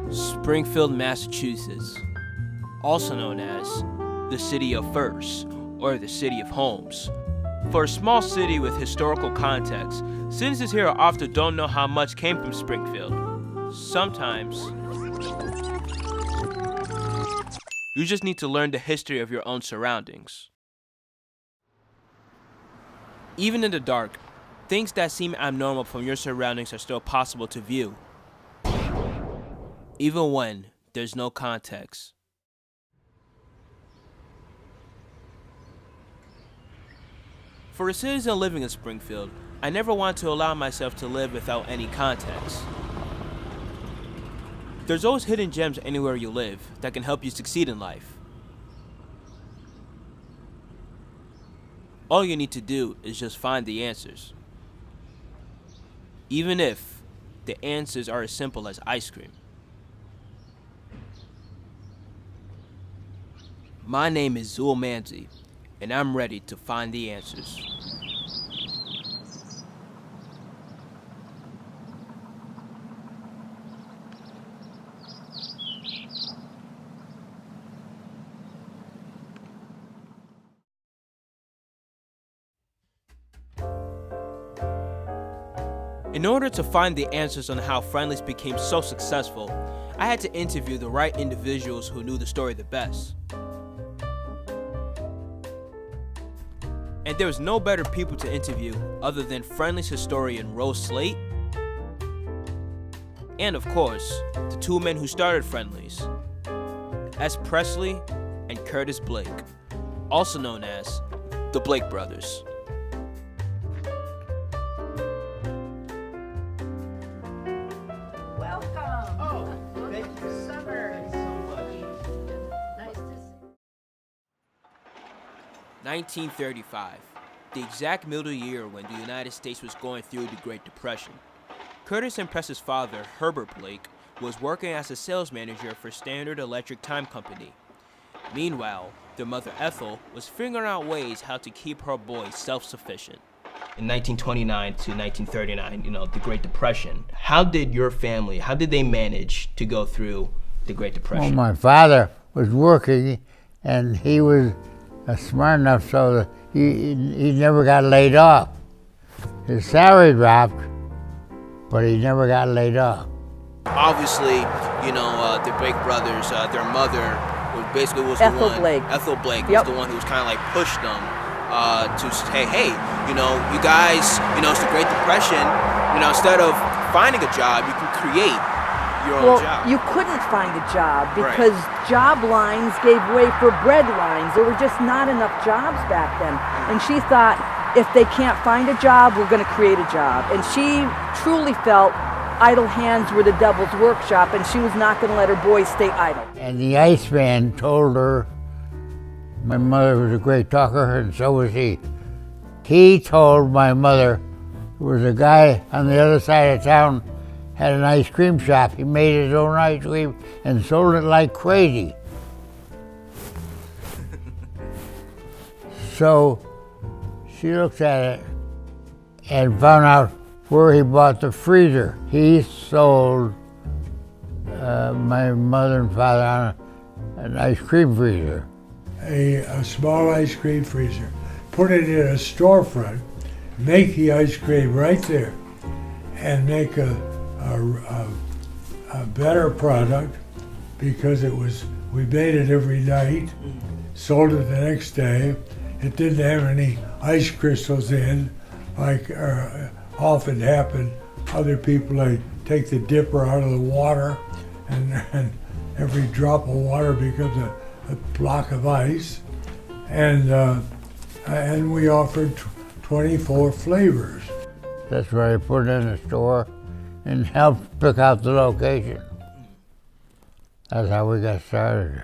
Springfield, Massachusetts, also known as the City of Firsts or the City of Homes. For a small city with historical context, citizens here often don't know how much came from Springfield. Sometimes, you just need to learn the history of your own surroundings. Even in the dark, things that seem abnormal from your surroundings are still possible to view, even when there's no context. For a citizen living in Springfield, I never want to allow myself to live without any context. There's always hidden gems anywhere you live that can help you succeed in life. All you need to do is just find the answers. Even if the answers are as simple as ice cream. My name is Zul Manzi, and I'm ready to find the answers. In order to find the answers on how Friendly's became so successful, I had to interview the right individuals who knew the story the best. And there was no better people to interview other than Friendly's historian Rose Slate, and of course, the two men who started Friendly's, S. Presley and Curtis Blake, also known as the Blake Brothers. Welcome. Oh, thank you. Summer. Thanks so much. Nice to see. 1935, the exact middle year when the United States was going through the Great Depression. Curtis and Press's father, Herbert Blake, was working as a sales manager for Standard Electric Time Company. Meanwhile, their mother Ethel was figuring out ways how to keep her boys self-sufficient. In 1929 to 1939, the Great Depression, how did they manage to go through the Great Depression? Well, my father was working, and he was smart enough so that he never got laid off. His salary dropped, but he never got laid off. Obviously, the Blake brothers, their mother was Ethel the one. Blake. Ethel Blake Yep. was the one who was kind of like pushed them to say, hey, you guys, it's the Great Depression. Instead of finding a job, you can create your own job. You couldn't find a job because job lines gave way for bread lines. There were just not enough jobs back then. And she thought, if they can't find a job, we're going to create a job. And she truly felt idle hands were the devil's workshop, and she was not going to let her boys stay idle. And the Iceman told her, my mother was a great talker, and so was he. He told my mother, there was a guy on the other side of town, had an ice cream shop. He made his own ice cream and sold it like crazy. So she looked at it and found out where he bought the freezer. He sold my mother and father on an ice cream freezer. A small ice cream freezer. Put it in a storefront, make the ice cream right there, and make a better product because we made it every night, sold it the next day. It didn't have any ice crystals in, like often happen. Other people, they take the dipper out of the water, and every drop of water becomes a block of ice. And we offered 24 flavors. That's where I put it in the store and helped pick out the location. That's how we got started.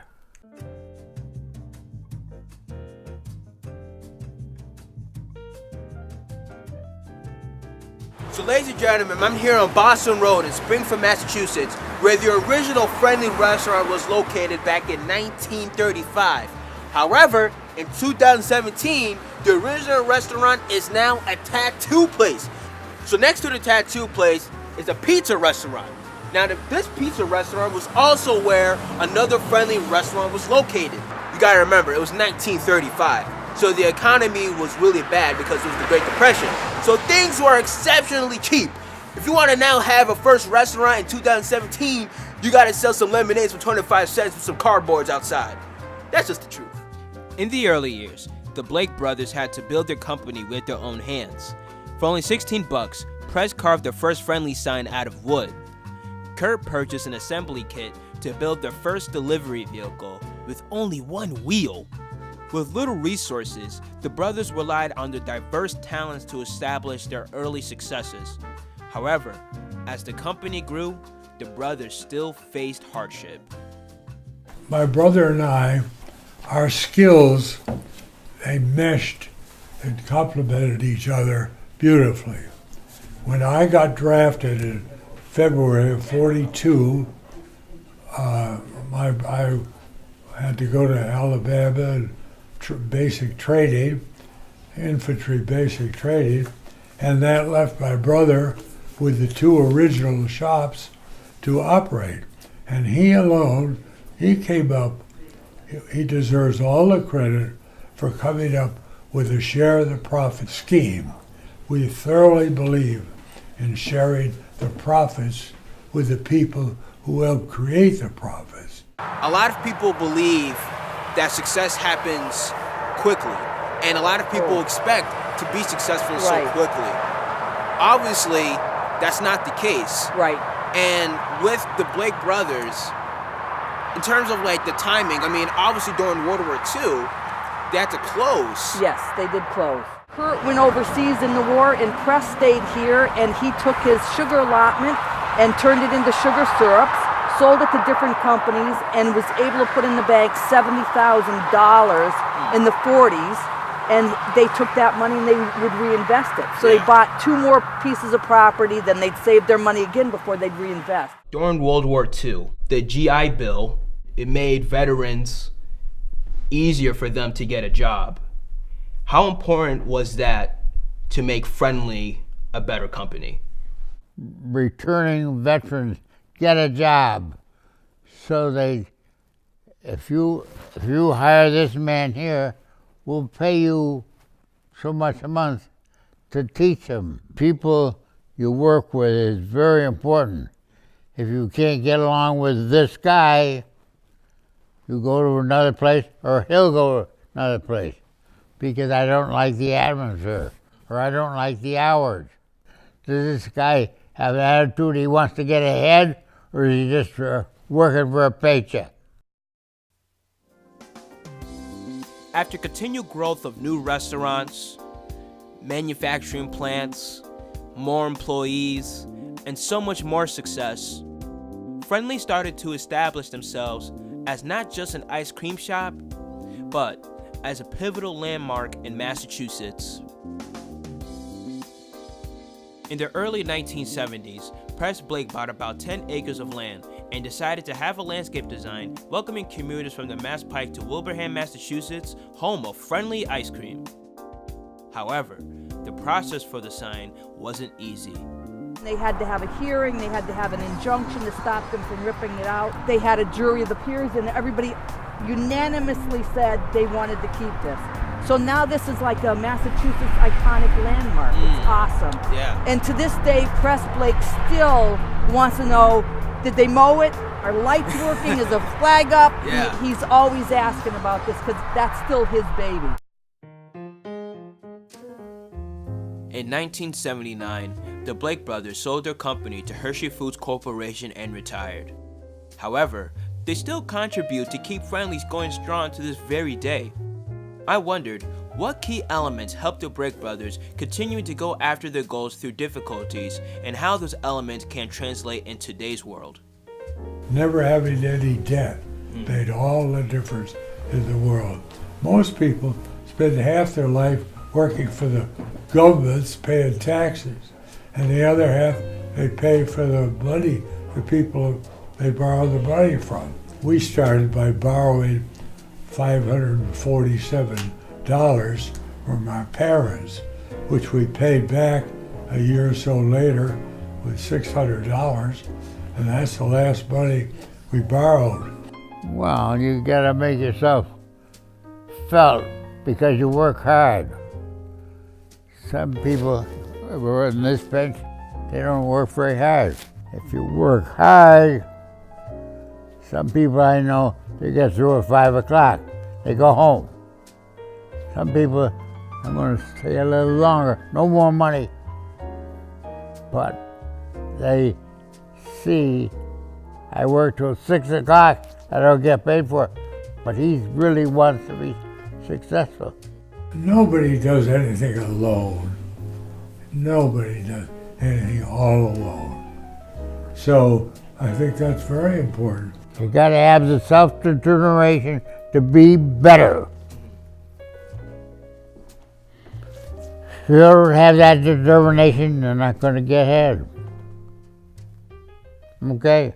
So ladies and gentlemen, I'm here on Boston Road in Springfield, Massachusetts, where the original Friendly restaurant was located back in 1935. However, in 2017, the original restaurant is now a tattoo place. So next to the tattoo place is a pizza restaurant. Now, this pizza restaurant was also where another friendly restaurant was located. You gotta remember, it was 1935, so the economy was really bad because it was the Great Depression. So things were exceptionally cheap. If you want to now have a first restaurant in 2017, you gotta sell some lemonades for 25 cents with some cardboards outside. That's just the truth. In the early years, the Blake brothers had to build their company with their own hands. For only $16, Press carved their first friendly sign out of wood. Kurt purchased an assembly kit to build their first delivery vehicle with only one wheel. With little resources, the brothers relied on their diverse talents to establish their early successes. However, as the company grew, the brothers still faced hardship. My brother and I, our skills, they meshed and complemented each other beautifully. When I got drafted in February of '42, I had to go to Alabama and basic training, infantry basic training, and that left my brother with the two original shops to operate. And he alone, he came up, he deserves all the credit for coming up with a share of the profit scheme. We thoroughly believe in sharing the profits with the people who help create the profits. A lot of people believe that success happens quickly, and a lot of people expect to be successful so quickly. Obviously, that's not the case. Right. And with the Blake brothers, in terms of like the timing, I mean, obviously during World War II, they had to close. Yes, they did close. Kurt went overseas in the war, and Press stayed here, and he took his sugar allotment and turned it into sugar syrups, sold it to different companies, and was able to put in the bank $70,000 in the 40s, and they took that money and they would reinvest it. So they bought 2 more pieces of property, then they'd save their money again before they'd reinvest. During World War II, the GI Bill, it made veterans easier for them to get a job. How important was that to make Friendly a better company? Returning veterans get a job. So if you hire this man here, we'll pay you so much a month to teach them. People you work with is very important. If you can't get along with this guy, you go to another place, or he'll go to another place, because I don't like the atmosphere, or I don't like the hours. Does this guy have an attitude he wants to get ahead, or is he just working for a paycheck? After continued growth of new restaurants, manufacturing plants, more employees, and so much more success, Friendly started to establish themselves as not just an ice cream shop, but as a pivotal landmark in Massachusetts. In the early 1970s, Press Blake bought about 10 acres of land and decided to have a landscape design welcoming commuters from the Mass Pike to Wilbraham, Massachusetts, home of Friendly ice cream. However, the process for the sign wasn't easy. They had to have a hearing, they had to have an injunction to stop them from ripping it out. They had a jury of the peers, and everybody unanimously said they wanted to keep this. So now this is like a Massachusetts iconic landmark. It's awesome. Yeah. And to this day, Press Blake still wants to know, did they mow it? Are lights working? Is a flag up? Yeah. He's always asking about this because that's still his baby. In 1979, the Blake brothers sold their company to Hershey Foods Corporation and retired. However, they still contribute to keep Friendly's going strong to this very day. I wondered what key elements helped the Blake brothers continue to go after their goals through difficulties, and how those elements can translate in today's world. Never having any debt made all the difference in the world. Most people spend half their life working for the governments, paying taxes, and the other half they pay for the money, the people they borrow the money from. We started by borrowing $547 from our parents, which we paid back a year or so later with $600, and that's the last money we borrowed. Well, you gotta make yourself felt because you work hard. Some people who are in this bench, they don't work very hard. If you work hard, some people I know, they get through at 5 o'clock. They go home. Some people, I'm gonna stay a little longer, no more money. But they see I work till 6 o'clock, I don't get paid for it. But he really wants to be successful. Nobody does anything alone. Nobody does anything all alone. So I think that's very important. You gotta have the self-determination to be better. If you don't have that determination, you're not gonna get ahead. Okay?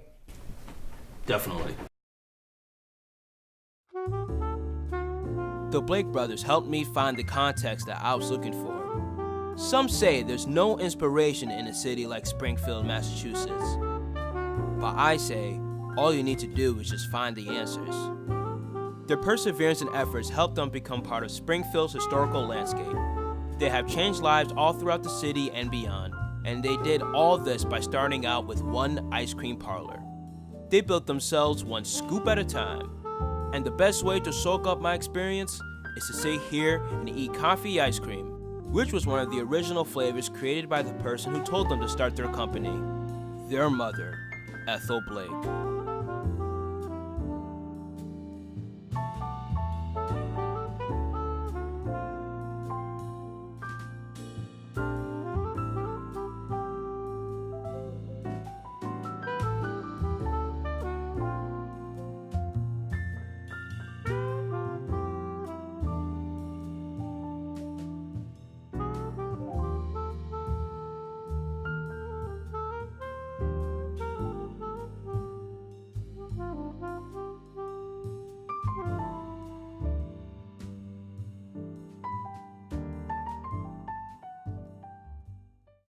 Definitely. The Blake brothers helped me find the context that I was looking for. Some say there's no inspiration in a city like Springfield, Massachusetts. But I say, all you need to do is just find the answers. Their perseverance and efforts helped them become part of Springfield's historical landscape. They have changed lives all throughout the city and beyond, and they did all this by starting out with one ice cream parlor. They built themselves one scoop at a time. And the best way to soak up my experience is to sit here and eat coffee ice cream, which was one of the original flavors created by the person who told them to start their company, their mother, Ethel Blake.